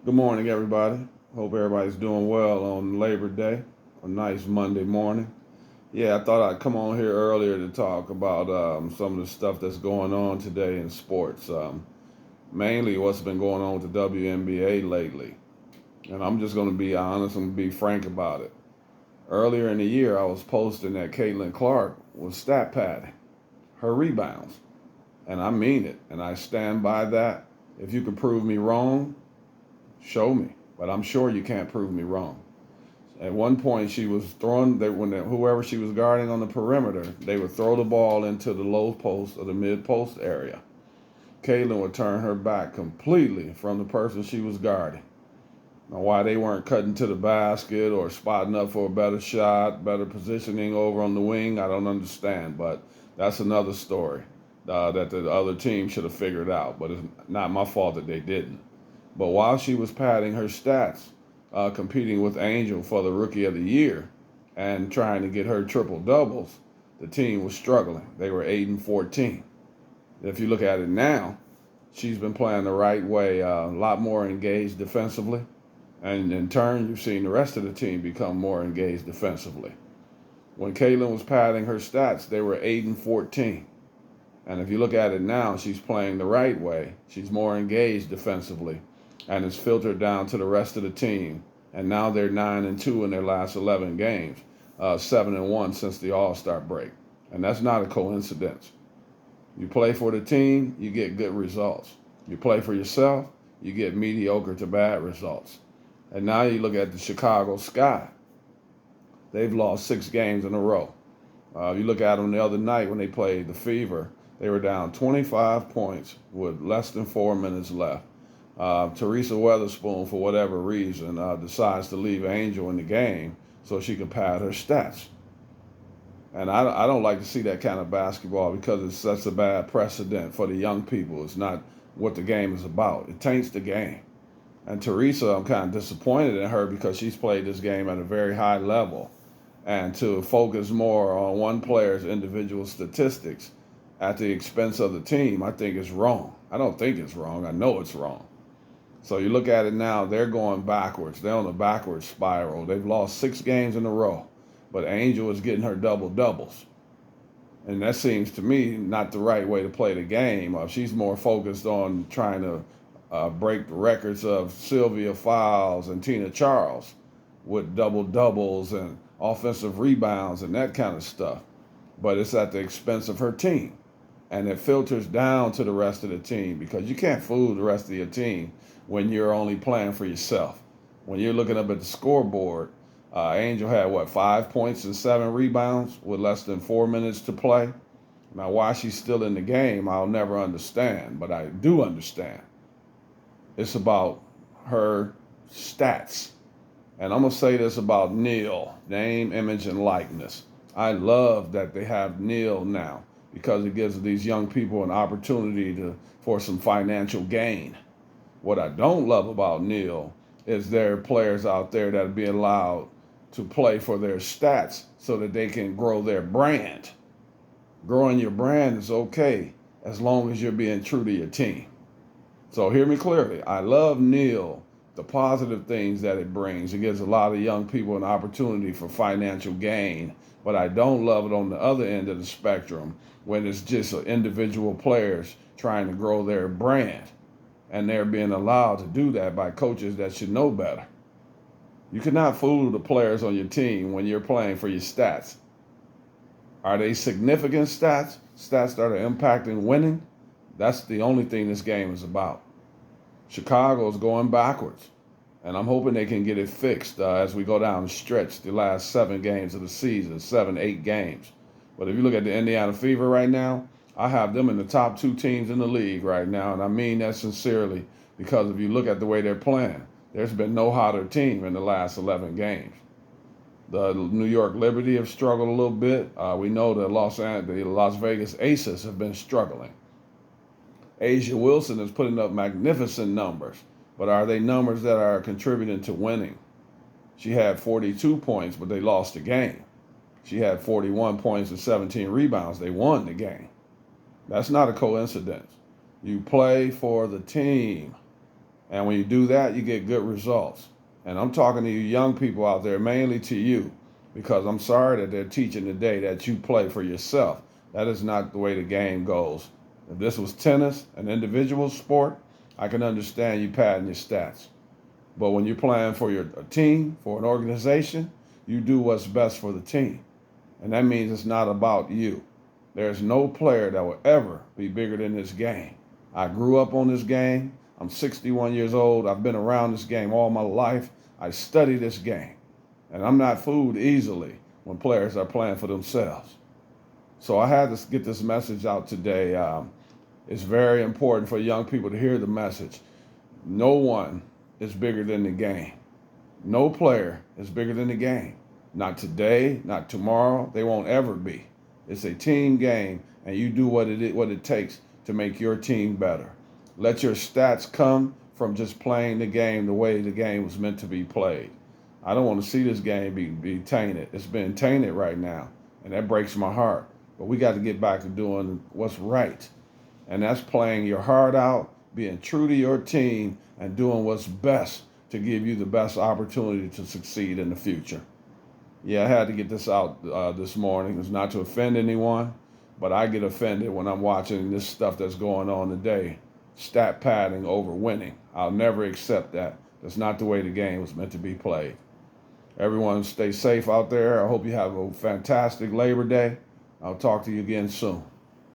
Good morning, everybody. Hope everybody's doing well on Labor Day, a nice Monday morning. Yeah, I thought I'd come on here earlier to talk about some of the stuff that's going on today in sports. Mainly what's been going on with the WNBA lately. And I'm just going to be honest and be frank about it. Earlier in the year, I was posting that Caitlin Clark was stat padding her rebounds. And I mean it. And I stand by that. If you can prove me wrong, show me. But I'm sure you can't prove me wrong. At one point, she was throwing. Whoever she was guarding on the perimeter, they would throw the ball into the low post or the mid post area. Caitlin would turn her back completely from the person she was guarding. Now, why they weren't cutting to the basket or spotting up for a better shot, better positioning over on the wing, I don't understand. But that's another story that the other team should have figured out. But it's not my fault that they didn't. But while she was padding her stats, competing with Angel for the Rookie of the Year and trying to get her triple doubles, the team was struggling. They were 8-14. If you look at it now, she's been playing the right way, a lot more engaged defensively, and in turn, you've seen the rest of the team become more engaged defensively. When Caitlin was padding her stats, they were 8-14. And if you look at it now, she's playing the right way. She's more engaged defensively, and it's filtered down to the rest of the team. And now they're 9-2 in their last 11 games, 7-1 since the All-Star break. And that's not a coincidence. You play for the team, you get good results. You play for yourself, you get mediocre to bad results. And now you look at the Chicago Sky. They've lost 6 games in a row. You look at them the other night when they played the Fever. They were down 25 points with less than 4 minutes left. Teresa Weatherspoon, for whatever reason, decides to leave Angel in the game so she can pad her stats. And I don't like to see that kind of basketball because it sets a bad precedent for the young people. It's not what the game is about. It taints the game. And Teresa, I'm kind of disappointed in her because she's played this game at a very high level. And to focus more on one player's individual statistics at the expense of the team, I think is wrong. I don't think it's wrong. I know it's wrong. So you look at it now, they're going backwards. They're on a backwards spiral. They've lost 6 games in a row, but Angel is getting her double doubles. And that seems to me not the right way to play the game. She's more focused on trying to break the records of Sylvia Fowles and Tina Charles with double doubles and offensive rebounds and that kind of stuff. But it's at the expense of her team. And it filters down to the rest of the team because you can't fool the rest of your team when you're only playing for yourself. When you're looking up at the scoreboard, Angel had 5 points and 7 rebounds with less than 4 minutes to play. Now, why she's still in the game, I'll never understand, but I do understand. It's about her stats. And I'm going to say this about Neil, name, image, and likeness. I love that they have Neil now because it gives these young people an opportunity for some financial gain. What I don't love about Neil is there are players out there that are being allowed to play for their stats so that they can grow their brand. Growing your brand is okay as long as you're being true to your team. So hear me clearly. I love Neil, the positive things that it brings. It gives a lot of young people an opportunity for financial gain. But I don't love it on the other end of the spectrum when it's just individual players trying to grow their brand. And they're being allowed to do that by coaches that should know better. You cannot fool the players on your team when you're playing for your stats. Are they significant stats? Stats that are impacting winning? That's the only thing this game is about. Chicago's going backwards. And I'm hoping they can get it fixed as we go down the stretch, the last 7 games of the season, 7, 8 games. But if you look at the Indiana Fever right now, I have them in the top 2 teams in the league right now. And I mean that sincerely because if you look at the way they're playing, there's been no hotter team in the last 11 games. The New York Liberty have struggled a little bit. We know the Las Vegas Aces have been struggling. Asia Wilson is putting up magnificent numbers, but are they numbers that are contributing to winning? She had 42 points, but they lost the game. She had 41 points and 17 rebounds. They won the game. That's not a coincidence. You play for the team. And when you do that, you get good results. And I'm talking to you young people out there, mainly to you, because I'm sorry that they're teaching today that you play for yourself. That is not the way the game goes. If this was tennis, an individual sport, I can understand you padding your stats. But when you're playing for a team, for an organization, you do what's best for the team. And that means it's not about you. There's no player that will ever be bigger than this game. I grew up on this game. I'm 61 years old. I've been around this game all my life. I study this game. And I'm not fooled easily when players are playing for themselves. So I had to get this message out today. It's very important for young people to hear the message. No one is bigger than the game. No player is bigger than the game. Not today, not tomorrow. They won't ever be. It's a team game, and you do what it takes to make your team better. Let your stats come from just playing the game the way the game was meant to be played. I don't want to see this game be tainted. It's been tainted right now, and that breaks my heart. But we got to get back to doing what's right, and that's playing your heart out, being true to your team, and doing what's best to give you the best opportunity to succeed in the future. Yeah, I had to get this out this morning. It's not to offend anyone, but I get offended when I'm watching this stuff that's going on today. Stat padding over winning. I'll never accept that. That's not the way the game was meant to be played. Everyone stay safe out there. I hope you have a fantastic Labor Day. I'll talk to you again soon.